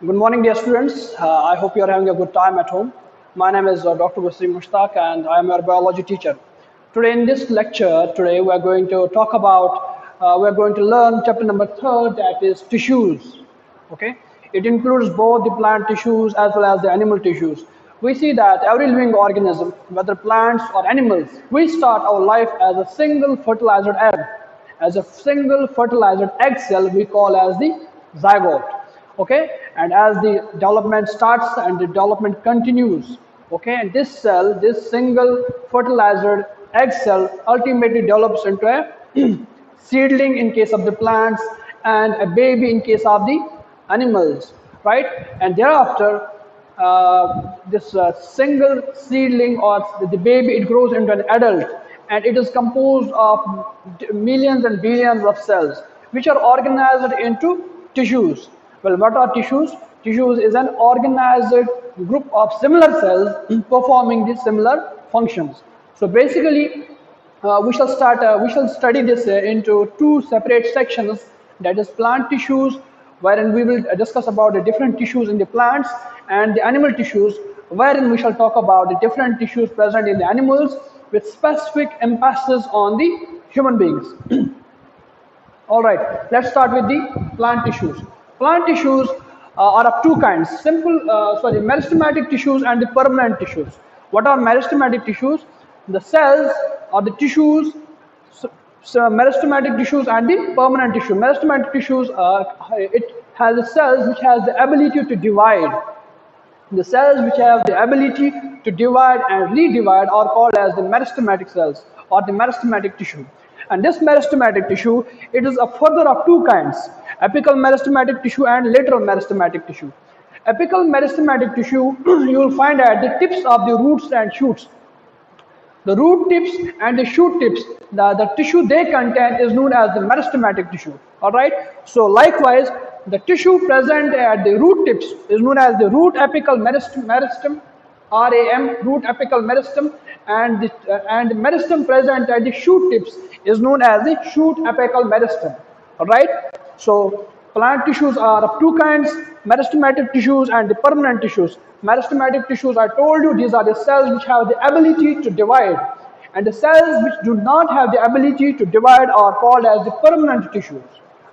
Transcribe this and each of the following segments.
Good morning, dear students. I hope you are having a good time at home. My name is Dr. Wasim Mushtaq, and I am your biology teacher. Today, in this lecture, we are going to talk about, we are going to learn chapter number third, that is tissues. Okay, it includes both the plant tissues as well as the animal tissues. We see that every living organism, whether plants or animals, we start our life as a single fertilized egg. As a single fertilized egg cell, we call as the zygote. Okay, and as the development starts and the development continues, okay, and this single fertilized egg cell ultimately develops into a seedling in case of the plants and a baby in case of the animals, right? And thereafter, this single seedling or the baby, it grows into an adult, and it is composed of millions and billions of cells which are organized into tissues. Well, what are tissues? Tissues is an organized group of similar cells performing the similar functions. So basically, we shall study this into two separate sections, that is plant tissues, wherein we will discuss about the different tissues in the plants, and the animal tissues, wherein we shall talk about the different tissues present in the animals with specific emphasis on the human beings. All right, let's start with the plant tissues. Plant tissues are of two kinds: meristematic tissues and the permanent tissues. What are meristematic tissues? The cells or the tissues, meristematic tissues and the permanent tissue. Meristematic tissues, it has the cells which has the ability to divide. The cells which have the ability to divide and redivide are called as the meristematic cells or the meristematic tissue. And this meristematic tissue, it is a further of two kinds: apical meristematic tissue and lateral meristematic tissue. Apical meristematic tissue you will find at the tips of the roots and shoots. The root tips and the shoot tips, the tissue they contain is known as the meristematic tissue. Alright, so likewise, the tissue present at the root tips is known as the root apical meristem, RAM, root apical meristem, and meristem present at the shoot tips is known as the shoot apical meristem. Alright, so plant tissues are of two kinds: meristematic tissues and the permanent tissues. Meristematic tissues, I told you, these are the cells which have the ability to divide, and the cells which do not have the ability to divide are called as the permanent tissues.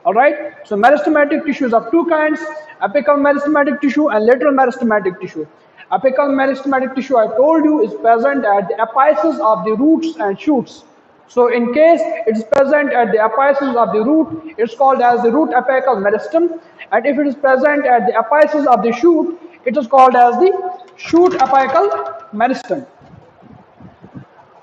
Alright, so meristematic tissues are two kinds: apical meristematic tissue and lateral meristematic tissue. Apical meristematic tissue, I told you, is present at the apices of the roots and shoots. So in case it is present at the apices of the root, it's called as the root apical meristem, and if it is present at the apices of the shoot, it is called as the shoot apical meristem.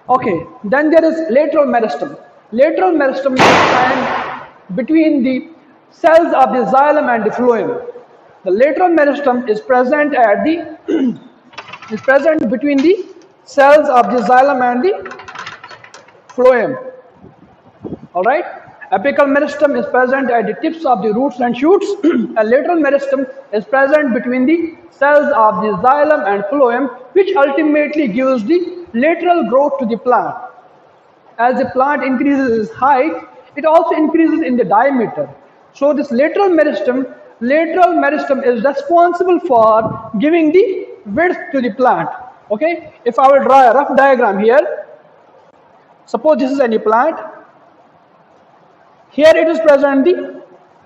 Okay, then there is lateral meristem. Lateral meristem is found between the cells of the xylem and the phloem. The lateral meristem is present at the is present between the cells of the xylem and the phloem. Alright, apical meristem is present at the tips of the roots and shoots, and lateral meristem is present between the cells of the xylem and phloem, which ultimately gives the lateral growth to the plant. As the plant increases its height, it also increases in the diameter. So this lateral meristem is responsible for giving the width to the plant. Okay, if I will draw a rough diagram here, suppose this is any plant. Here it is present the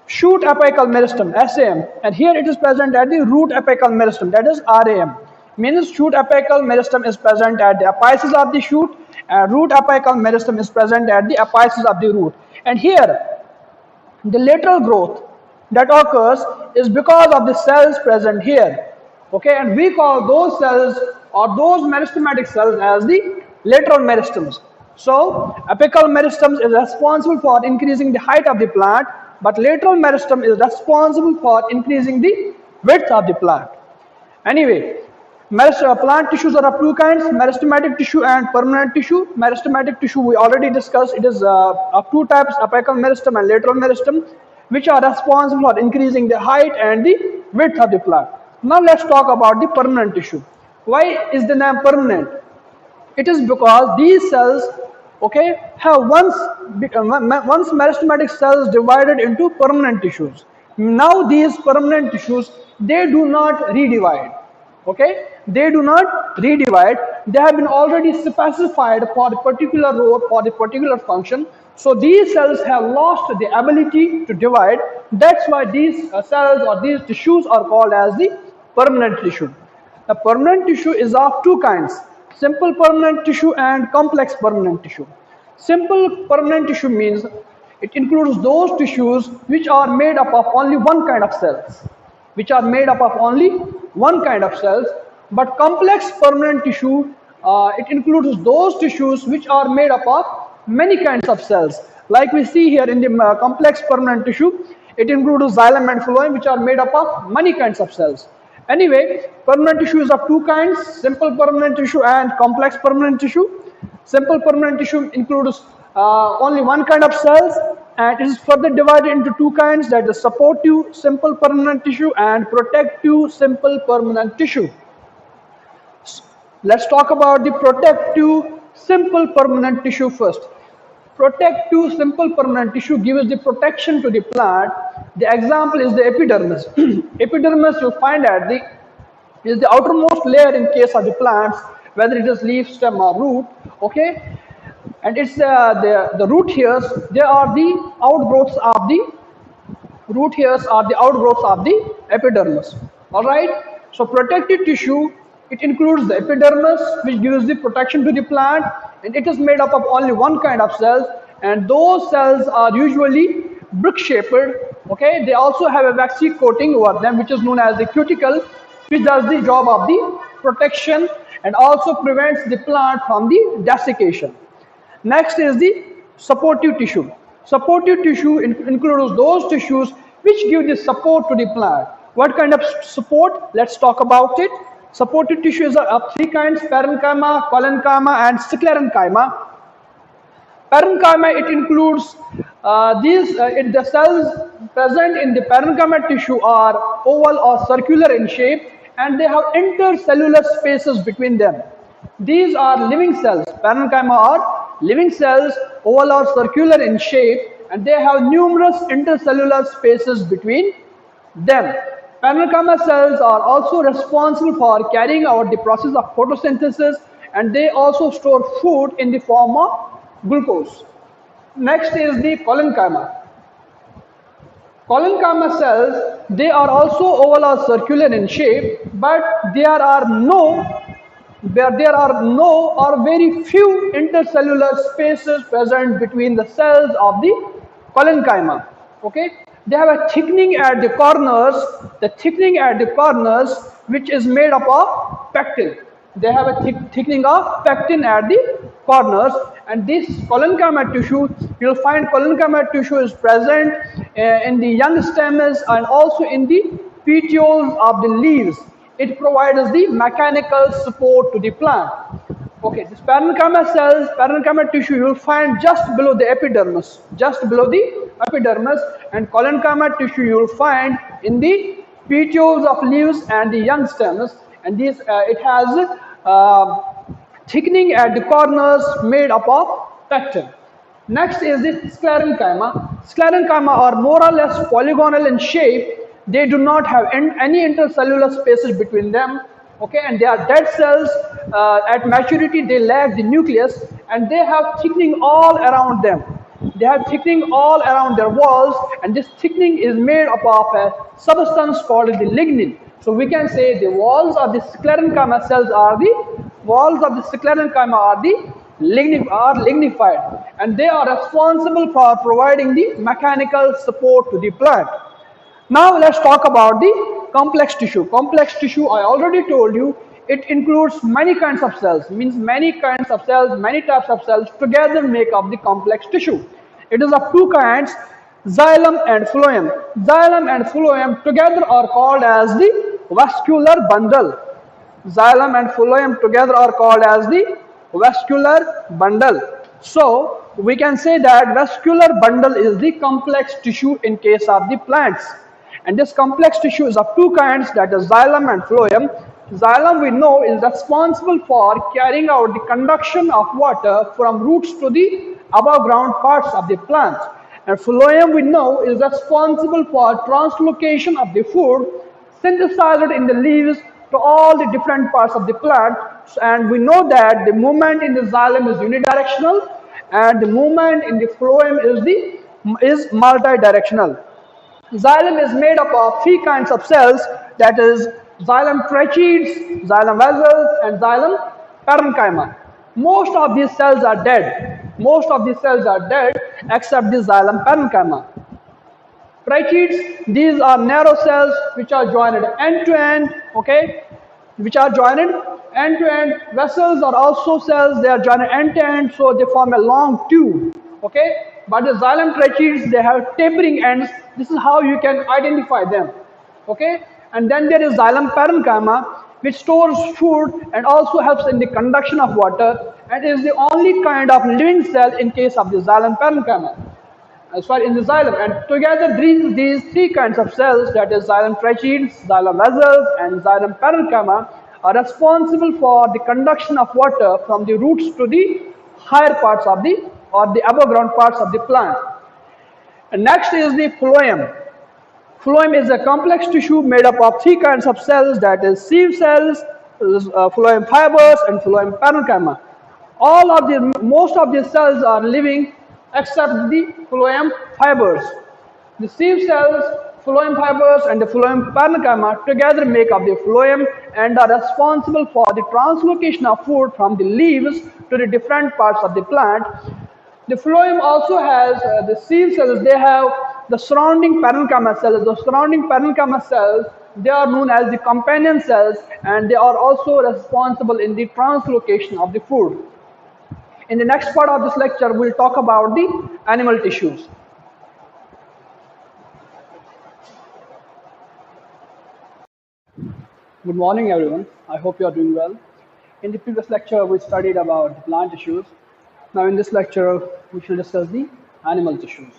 shoot apical meristem, SAM, and here it is present at the root apical meristem, that is RAM. Means shoot apical meristem is present at the apices of the shoot, and root apical meristem is present at the apices of the root. And here, the lateral growth that occurs is because of the cells present here. Okay, and we call those cells or those meristematic cells as the lateral meristems. So apical meristems is responsible for increasing the height of the plant, but lateral meristem is responsible for increasing the width of the plant. Anyway, plant tissues are of two kinds: meristematic tissue and permanent tissue. Meristematic tissue we already discussed. It is of two types: apical meristem and lateral meristem, which are responsible for increasing the height and the width of the plant. Now let's talk about the permanent tissue. Why is the name permanent? It is because these cells, okay, have once meristematic cells divided into permanent tissues. Now these permanent tissues they do not redivide. Okay, they do not redivide. They have been already specified for the particular role, for the particular function. So these cells have lost the ability to divide. That's why these cells or these tissues are called as the permanent tissue. A permanent tissue is of two kinds: simple permanent tissue and complex permanent tissue. Simple permanent tissue means it includes those tissues which are made up of only one kind of cells, which are made up of only one kind of cells. But complex permanent tissue, it includes those tissues which are made up of many kinds of cells. Like we see here in the complex permanent tissue, it includes xylem and phloem, which are made up of many kinds of cells. Anyway, permanent tissue is of two kinds: simple permanent tissue and complex permanent tissue. Simple permanent tissue includes only one kind of cells, and it is further divided into two kinds, that is supportive simple permanent tissue and protective simple permanent tissue. Let's talk about the protective simple permanent tissue first. Protective simple permanent tissue gives the protection to the plant. The example is the epidermis. Epidermis you find at the is the outermost layer in case of the plants, whether it is leaf, stem or root. Okay, and it's the root hairs. They are the outgrowths of the root hairs are the outgrowths of the epidermis. All right. So protective tissue, it includes the epidermis, which gives the protection to the plant, and it is made up of only one kind of cells, and those cells are usually brick-shaped. Okay. They also have a waxy coating over them, which is known as the cuticle, which does the job of the protection and also prevents the plant from the desiccation. Next is the supportive tissue. Supportive tissue includes those tissues which give the support to the plant. What kind of support? Let's talk about it. Supportive tissues are of three kinds: parenchyma, collenchyma and sclerenchyma. Parenchyma, it includes the cells present in the parenchyma tissue are oval or circular in shape, and they have intercellular spaces between them. These are living cells. Parenchyma are living cells, oval or circular in shape, and they have numerous intercellular spaces between them. Parenchyma cells are also responsible for carrying out the process of photosynthesis, and they also store food in the form of glucose. Next is the collenchyma. Collenchyma cells, they are also oval or circular in shape, but there are no or very few intercellular spaces present between the cells of the collenchyma. Okay, they have a thickening at the corners. The thickening at the corners, which is made up of pectin. They have a thickening of pectin at the corners, and this collenchyma tissue, you'll find collenchyma tissue is present in the young stems and also in the petioles of the leaves. It provides the mechanical support to the plant. Okay, this parenchyma cells, parenchyma tissue, you will find just below the epidermis, and collenchyma tissue you will find in the petioles of leaves and the young stems, and this it has thickening at the corners made up of pectin. Next is the sclerenchyma. Sclerenchyma are more or less polygonal in shape. They do not have any intercellular spaces between them. Okay, and they are dead cells. At maturity, they lack the nucleus, and they have thickening all around them. They have thickening all around their walls, and this thickening is made up of a substance called the lignin. So we can say the walls of the sclerenchyma cells are lignified, and they are responsible for providing the mechanical support to the plant. Now let's talk about the complex tissue. Complex tissue, I already told you, it includes many kinds of cells, means many kinds of cells, many types of cells together make up the complex tissue. It is of two kinds, xylem and phloem. Xylem and phloem together are called as the vascular bundle. Xylem and phloem together are called as the vascular bundle. So we can say that vascular bundle is the complex tissue in case of the plants. And this complex tissue is of two kinds, that is xylem and phloem. Xylem, we know, is responsible for carrying out the conduction of water from roots to the above ground parts of the plant. And phloem, we know, is responsible for translocation of the food synthesized in the leaves to all the different parts of the plant. And we know that the movement in the xylem is unidirectional, and the movement in the phloem is multidirectional. Xylem is made up of three kinds of cells, that is xylem tracheids, xylem vessels, and xylem parenchyma. Most of these cells are dead. Most of these cells are dead except the xylem parenchyma. Tracheids, these are narrow cells which are joined end to end, okay, which are joined end to end. Vessels are also cells, they are joined end to end, so they form a long tube, okay. But the xylem tracheids, they have tapering ends. This is how you can identify them, okay. And then there is xylem parenchyma, which stores food and also helps in the conduction of water, and is the only kind of living cell in case of the xylem parenchyma. In the xylem, and together these three kinds of cells, that is xylem tracheids, xylem vessels, and xylem parenchyma, are responsible for the conduction of water from the roots to the higher parts of the or the above ground parts of the plant. And next is the phloem. Phloem is a complex tissue made up of three kinds of cells, that is sieve cells, phloem fibers, and phloem parenchyma. Most of these cells are living except the phloem fibers. The sieve cells, phloem fibers, and the phloem parenchyma together make up the phloem and are responsible for the translocation of food from the leaves to the different parts of the plant. The phloem also has the sieve cells, they have the surrounding parenchyma cells. The surrounding parenchyma cells, they are known as the companion cells, and they are also responsible in the translocation of the food. In the next part of this lecture, we'll talk about the animal tissues. Good morning, everyone. I hope you are doing well. In the previous lecture, we studied about the plant tissues. Now, in this lecture, we shall discuss the animal tissues.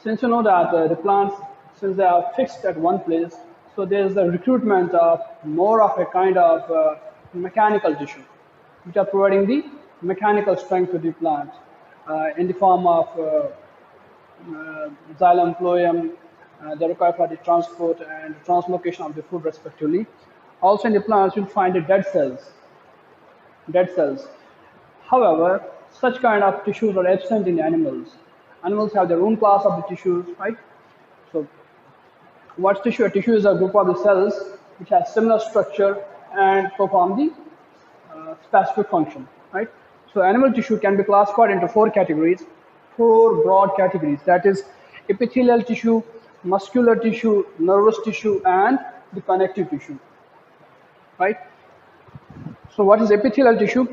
Since you know that the plants, since they are fixed at one place, so there is the recruitment of more of a kind of mechanical tissue, which are providing the mechanical strength to the plant in the form of xylem, phloem, they require for the transport and translocation of the food respectively. Also in the plants, you'll find the dead cells. Dead cells. However, such kind of tissues are absent in animals. Animals have their own class of the tissues, right? So, what's tissue? A tissue is a group of the cells which has similar structure and perform the specific function, right? So, animal tissue can be classified into four categories, four broad categories. That is epithelial tissue, muscular tissue, nervous tissue, and the connective tissue, right? So, what is epithelial tissue?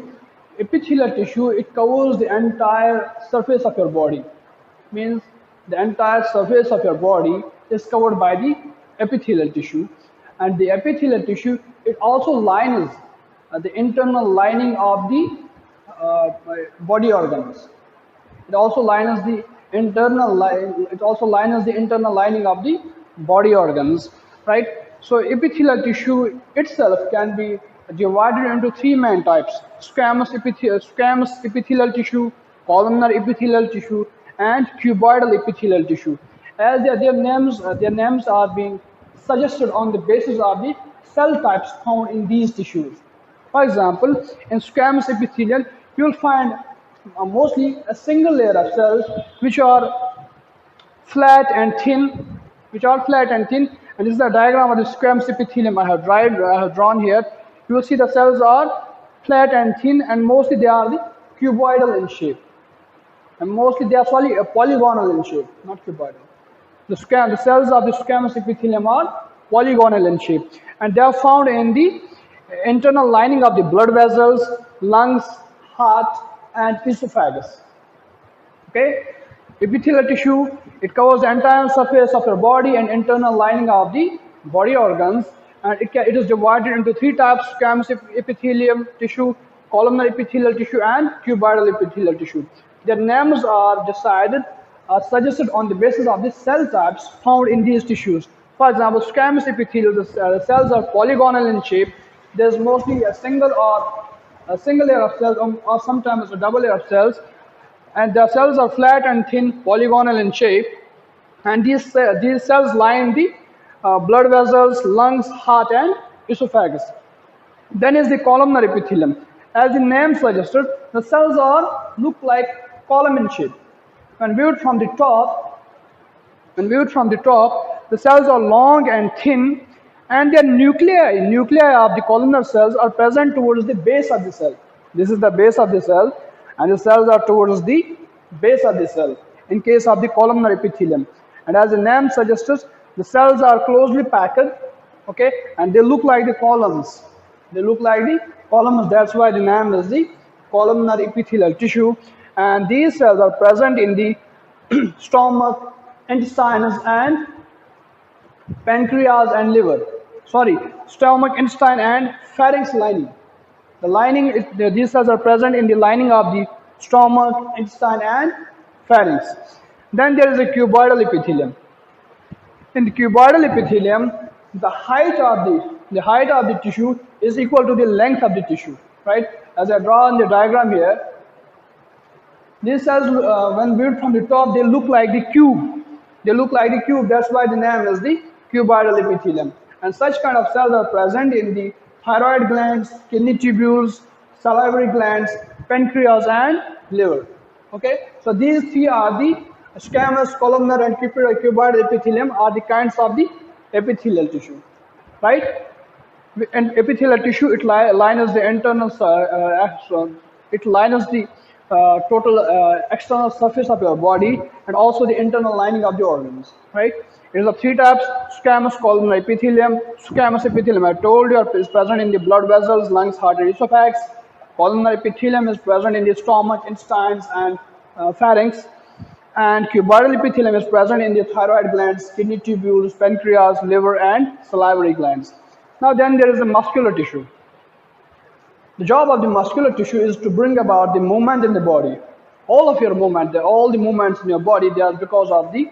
Epithelial tissue, it covers the entire surface of your body. Means the entire surface of your body is covered by the epithelial tissue, and the epithelial tissue, it also lines the internal lining of the body organs. It also lines the internal lining of the body organs, right? So epithelial tissue itself can be divided into three main types: squamous epithelial tissue, columnar epithelial tissue, and cuboidal epithelial tissue. As their names are being suggested on the basis of the cell types found in these tissues. For example, in squamous epithelial, you will find mostly a single layer of cells which are flat and thin, and this is the diagram of the squamous epithelium I have drawn here. You will see the cells are flat and thin, and mostly they are the cuboidal in shape. And mostly they are polygonal in shape, not cuboidal. The cells of the squamous epithelium are polygonal in shape, and they are found in the internal lining of the blood vessels, lungs, heart, and esophagus. Okay, epithelial tissue, it covers the entire surface of your body and internal lining of the body organs, and it is divided into three types: squamous epithelium tissue, columnar epithelial tissue, and cuboidal epithelial tissue. Their names are suggested on the basis of the cell types found in these tissues. For example, squamous epithelial, the cells are polygonal in shape. There's mostly a single layer of cells, or sometimes a double layer of cells, and the cells are flat and thin, polygonal in shape, and these cells line the blood vessels, lungs, heart, and esophagus. Then is the columnar epithelium. As the name suggested, the cells are look like column in shape. When viewed from the top, the cells are long and thin, and their nuclei of the columnar cells are present towards the base of the cell. This is the base of the cell, and the cells are towards the base of the cell in case of the columnar epithelium. And as the name suggests, the cells are closely packed, okay, and they look like the columns. They look like the columns. That's why the name is the columnar epithelial tissue. And these cells are present in the stomach, intestines, and pancreas and liver. Sorry, stomach, intestine, and pharynx lining. The lining, these cells are present in the lining of the stomach, intestine, and pharynx. Then there is a cuboidal epithelium. In the cuboidal epithelium, the height of the tissue is equal to the length of the tissue, right? As I draw in the diagram here, these cells, when viewed from the top, they look like the cube. That's why the name is the cuboidal epithelium. And such kind of cells are present in the thyroid glands, kidney tubules, salivary glands, pancreas, and liver. Okay, so these three are the squamous, columnar, and cuboidal epithelium are the kinds of the epithelial tissue, right? And epithelial tissue, it lines the internal, it lines the total external surface of your body and also the internal lining of the organs, right? It is of three types: squamous, columnar epithelium. Squamous epithelium, I told you, is present in the blood vessels, lungs, heart, and esophagus. Columnar epithelium is present in the stomach, intestines, and pharynx. And cuboidal epithelium is present in the thyroid glands, kidney tubules, pancreas, liver, and salivary glands. Now then there is the muscular tissue. The job of the muscular tissue is to bring about the movement in the body. All of your movement, all the movements in your body, they are because of the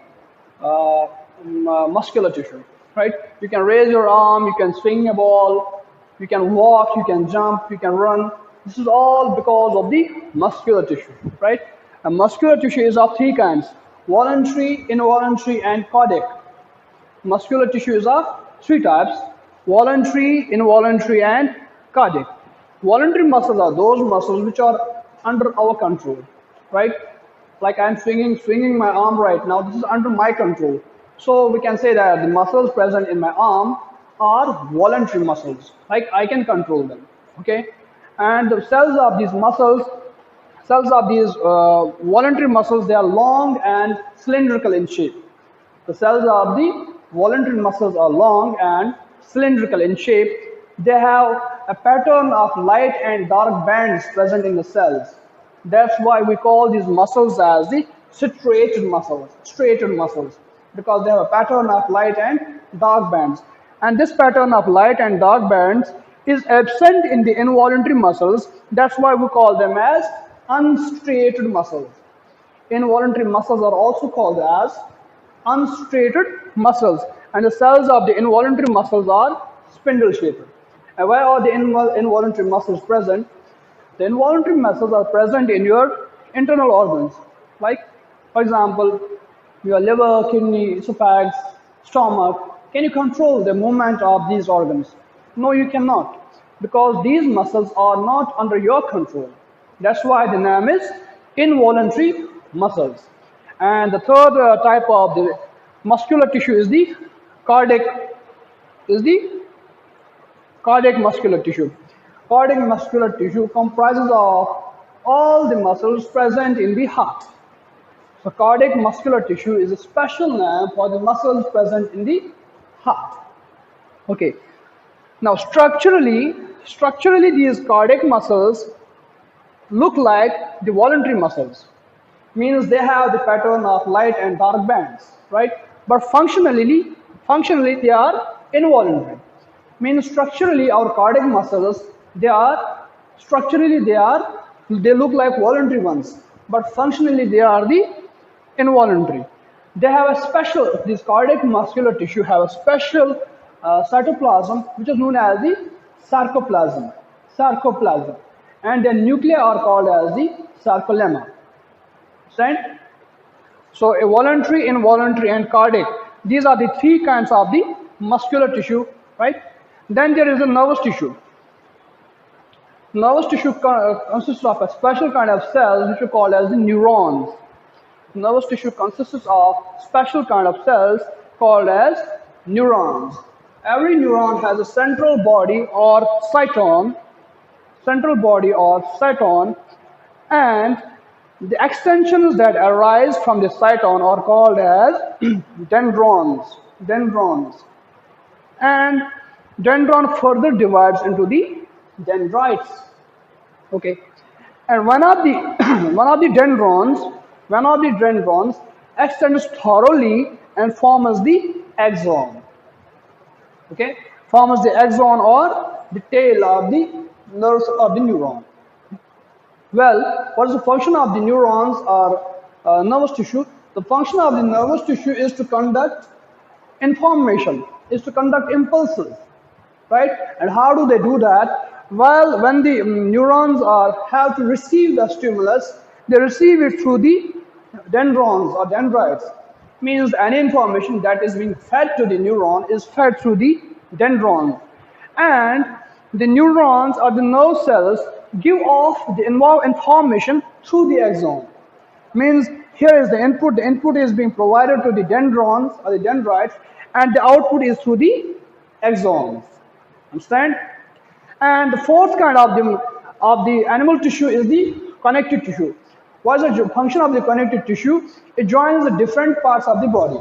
muscular tissue, right? You can raise your arm, you can swing a ball, you can walk, you can jump, you can run. This is all because of the muscular tissue, right? And muscular tissue is of three kinds: voluntary, involuntary, and cardiac. Muscular tissue is of three types: voluntary, involuntary, and cardiac. Voluntary muscles are those muscles which are under our control, right? Like I'm swinging my arm right now. This is under my control. So we can say that the muscles present in my arm are voluntary muscles. Like I can control them, okay? And the cells of these muscles, voluntary muscles, they are long and cylindrical in shape. The cells of the voluntary muscles are long and cylindrical in shape. They have a pattern of light and dark bands present in the cells. That's why we call these muscles as the striated muscles, because they have a pattern of light and dark bands. And this pattern of light and dark bands is absent in the involuntary muscles. That's why we call them as unstriated muscles. Involuntary muscles are also called as unstriated muscles, and the cells of the involuntary muscles are spindle shaped. And where are the involuntary muscles present? The involuntary muscles are present in your internal organs, like, for example, your liver, kidney, esophagus, stomach. Can you control the movement of these organs? No, you cannot, because these muscles are not under your control. That's why the name is involuntary muscles. And the third type of the muscular tissue is the cardiac muscular tissue. Cardiac muscular tissue comprises of all the muscles present in the heart. So cardiac muscular tissue is a special name for the muscles present in the heart. Okay. Now structurally these cardiac muscles look like the voluntary muscles. Means they have the pattern of light and dark bands, right? But functionally they are involuntary. Means structurally our cardiac muscles, they look like voluntary ones, but functionally they are the involuntary. They have this cardiac muscular tissue have a special cytoplasm which is known as the sarcoplasm, and their nuclei are called as the sarcolemma. Right? So a voluntary, involuntary, and cardiac, these are the three kinds of the muscular tissue, right? Then there is the nervous tissue. Nervous tissue consists of a special kind of cells which are called as the neurons. Nervous tissue consists of special kind of cells called as neurons. Every neuron has a central body or cyton, and the extensions that arise from the cyton are called as dendrons. And dendron further divides into the dendrites. Okay, and one of the dendrons extends thoroughly and forms the axon. Okay, forms the axon or the tail of the nerves of the neuron. Well, what is the function of the neurons or nervous tissue? The function of the nervous tissue is to conduct information, is to conduct impulses, right? And how do they do that? Well, when the neurons have to receive the stimulus, they receive it through the dendrons or dendrites. Means any information that is being fed to the neuron is fed through the dendrons. And the neurons or the nerve cells give off the information through the axon. Means here is the input is being provided to the dendrons or the dendrites, and the output is through the axons. Understand? And the fourth kind of the animal tissue is the connective tissue. What is the function of the connective tissue? It joins the different parts of the body.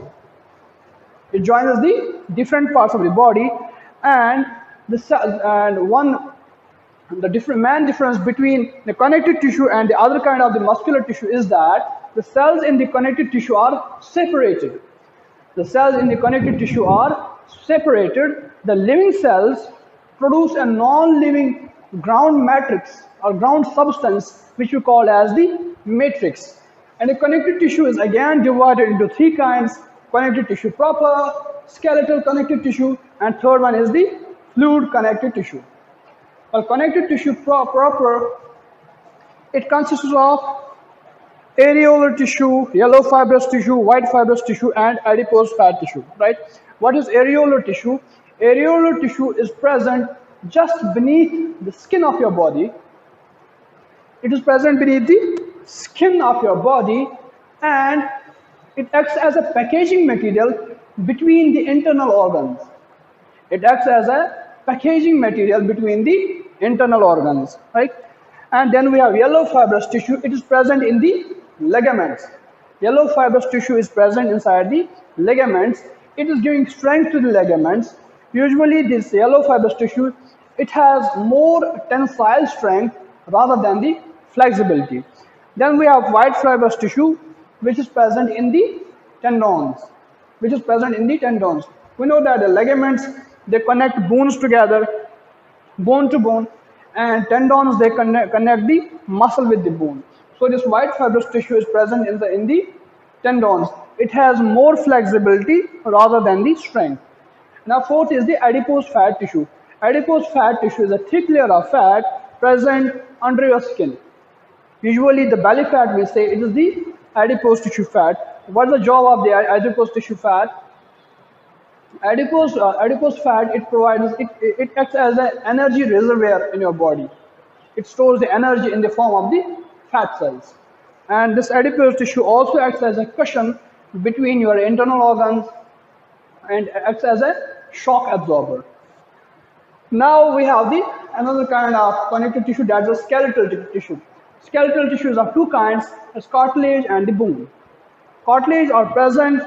It joins the different parts of the body, and the main difference between the connective tissue and the other kind of the muscular tissue is that the cells in the connective tissue are separated. The cells in the connective tissue are separated. The living cells produce a non-living ground matrix or ground substance which we call as the matrix. And the connective tissue is again divided into three kinds: connective tissue proper, skeletal connective tissue, and third one is the fluid connective tissue. Well, connective tissue proper, it consists of areolar tissue, yellow fibrous tissue, white fibrous tissue, and adipose fat tissue, right? What is areolar tissue? Areolar tissue is present just beneath the skin of your body. It is present beneath the skin of your body, and it acts as a packaging material between the internal organs. It acts as a packaging material between the internal organs, right? And then we have yellow fibrous tissue. It is present in the ligaments. Yellow fibrous tissue is present inside the ligaments. It is giving strength to the ligaments. Usually this yellow fibrous tissue, it has more tensile strength rather than the flexibility. Then we have white fibrous tissue, which is present in the tendons. We know that the ligaments, they connect bones together, bone to bone, and tendons, they connect the muscle with the bone. So this white fibrous tissue is present in the tendons. It has more flexibility rather than the strength. Now fourth is the adipose fat tissue. Adipose fat tissue is a thick layer of fat present under your skin. Usually the belly fat, we say it is the adipose tissue fat. What is the job of the adipose tissue fat? Adipose fat, it acts as an energy reservoir in your body. It stores the energy in the form of the fat cells. And this adipose tissue also acts as a cushion between your internal organs and acts as a shock absorber. Now we have another kind of connective tissue, that is skeletal tissue. Skeletal tissues are two kinds: as cartilage and the bone. Cartilage are present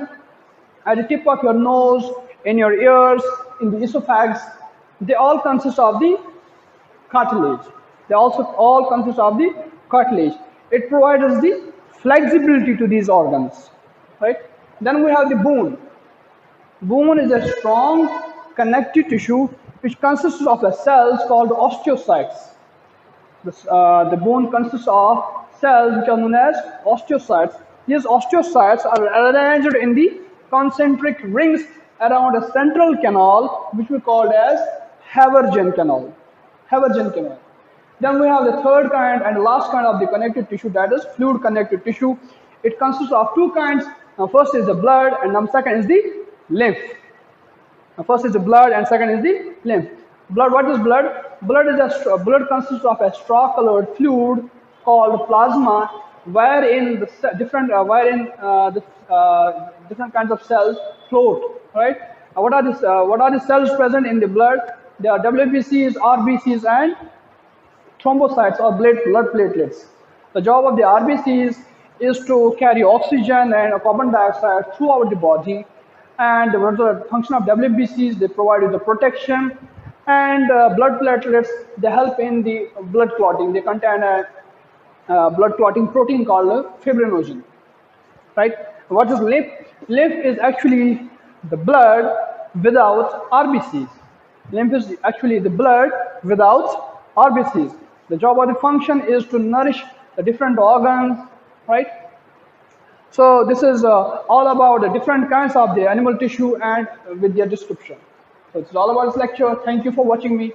at the tip of your nose, in your ears, in the esophagus. They all consist of the cartilage. It provides us the flexibility to these organs, right? Then we have the bone. Bone is a strong connective tissue which consists of cells called osteocytes. The bone consists of cells which are known as osteocytes. These osteocytes are arranged in the concentric rings around a central canal, which we call as Havergen canal. Then we have the third kind and last kind of the connective tissue, that is fluid connective tissue. It consists of two kinds. Now first is the blood, and second is the lymph. First is the blood and second is the lymph. Blood, what is blood? Blood is blood consists of a straw-colored fluid called plasma, wherein different kinds of cells float. Right? What are the cells present in the blood? There are WBCs, RBCs, and thrombocytes or blood platelets. The job of the RBCs is to carry oxygen and carbon dioxide throughout the body. And what is the function of WBCs? They provide you the protection. And blood platelets, they help in the blood clotting. They contain a blood clotting protein called fibrinogen. Right? What is lymph? Lymph is actually the blood without RBCs. Lymph is actually the blood without RBCs. The job or the function is to nourish the different organs, right? So this is all about the different kinds of the animal tissue and with their description. So it's all about this lecture. Thank you for watching me.